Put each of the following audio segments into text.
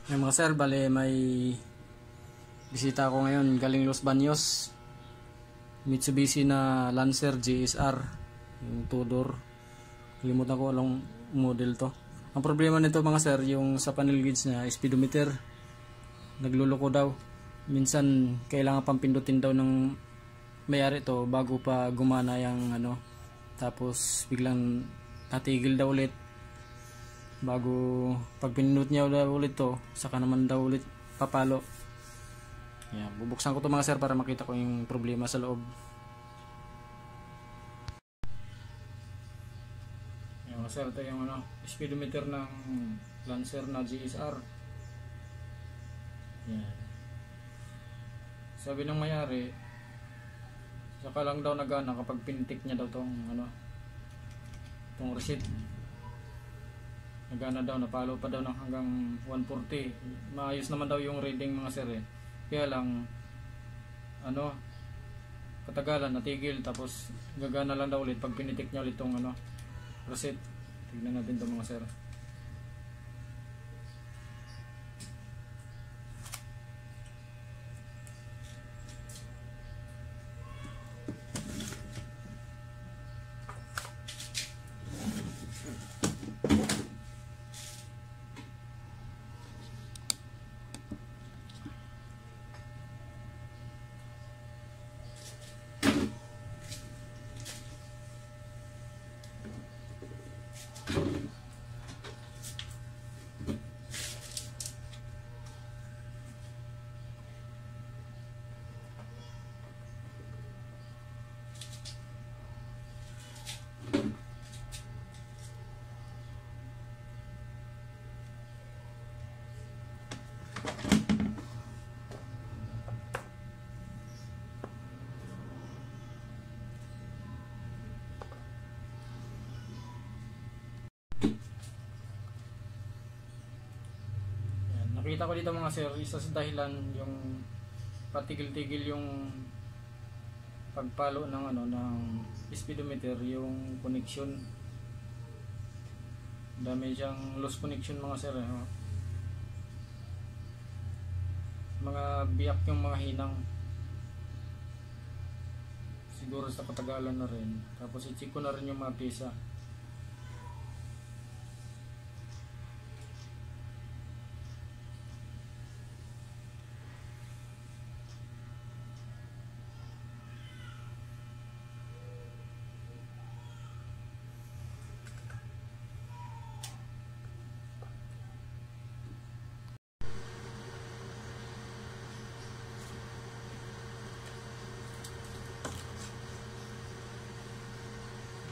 Ay mga sir, bale may bisita ako ngayon galing Los Baños. Mitsubishi na Lancer GSR, yung 2-door. Kalimutan ko anong model to. Ang problema nito mga sir, yung sa panel gauge niya, speedometer nagluloko daw. Minsan kailangan pang pindutin daw ng may-ari to bago pa gumana yung ano. Tapos biglang natigil daw ulit. Bago pag pinindot niya ulit to, saka naman daw ulit papalo. Yan, bubuksan ko to mga sir para makita ko yung problema sa loob. Yan mga sir, ito yung ano, speedometer ng Lancer na GSR. Yan. Sabi ng may-ari, saka lang daw nagana kapag pintik niya daw tong ano, tong receipt. Nagana daw, napalo pa daw ng hanggang 140. Maayos naman daw yung reading mga sir eh. Kaya lang ano, katagalan natigil, tapos gagana lang daw ulit pag pinitik niya ulit tong ano, receipt. Tignan natin to mga sir. Nakita ko dito mga sir, isa sa dahilan yung patigil-tigil yung pagpalo ng ano, ng speedometer, yung connection. Dami siyang loose connection mga sir eh. Mga biyak yung mga hinang. Siguro sa katagalan na rin. Tapos i-check ko na rin yung mga pisa.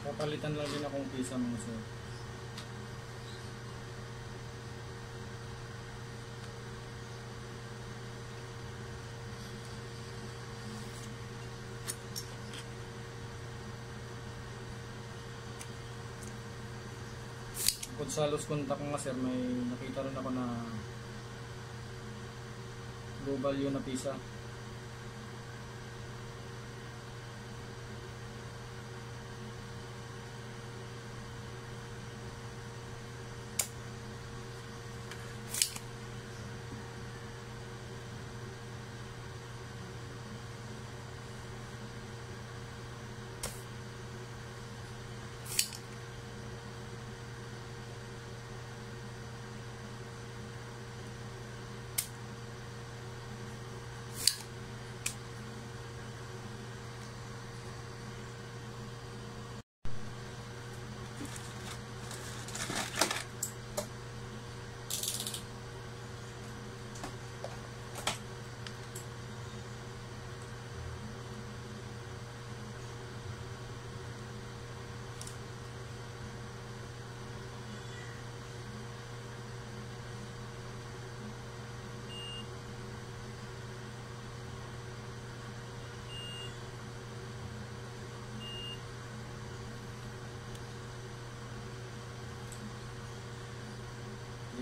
Papalitan lang din akong pisa mga sir. Bukod sa loose contact mga sir, may nakita rin ako na low value na pisa.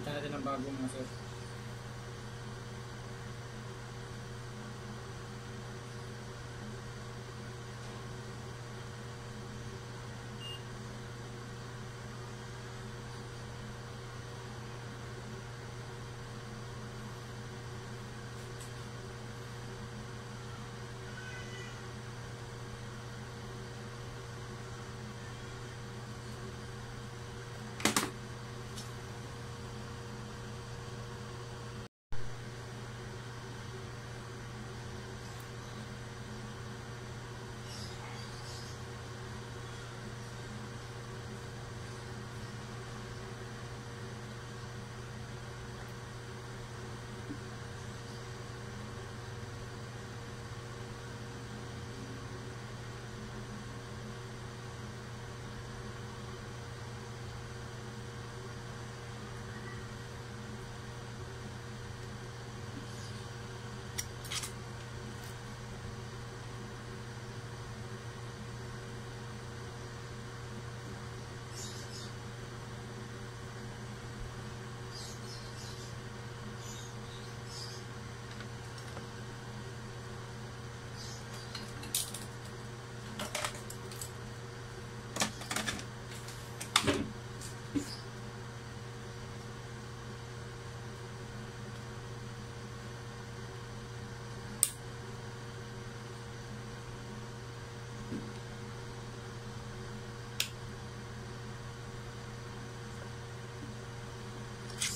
Kita natin ang bago mga sir.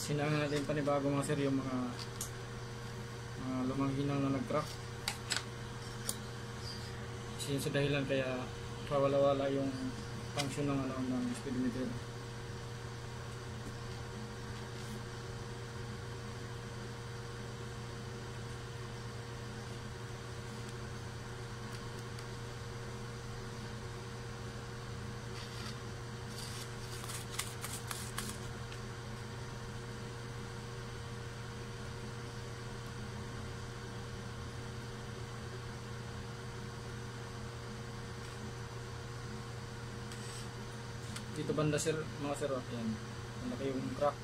Sinangan natin panibago mga sir yung mga lumang hinang na nag-crack. Kasi yun sa dahilan kaya pawala-wala yung function ng ng speedometer. Dito banda sir, mga sir, yan. Malaki yung crack.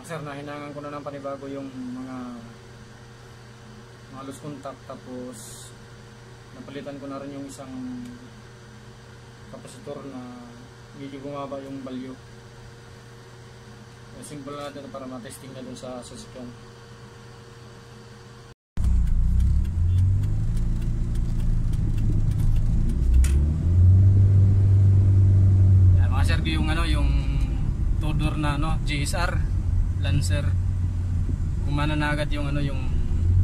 Sir, nahinangan ko na ng panibago yung mga loose contact, tapos napalitan ko na rin yung isang kapasitor na medyo bumaba yung value. Simple natin para matesting na dun sa sasakyan. Yan mga sir, yung Tudor na GSR Lancer, gumana na agad yung yung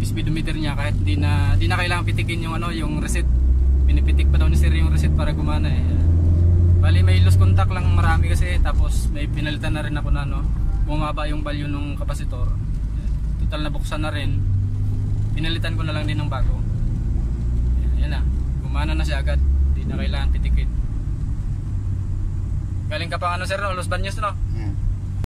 speedometer niya kahit di na kailangan pitikin yung reset. Pinipitik pa daw ni sir yung reset para gumana eh. Bali may loose contact lang marami kasi, tapos may pinalitan na rin ako na bumaba yung value ng kapasitor. Total na buksan na rin. Pinalitan ko na lang din ng bago. Ayan na. Gumana na siya agad. Di na kailangan pitikin. Galing ka pang sir, Los Baños no?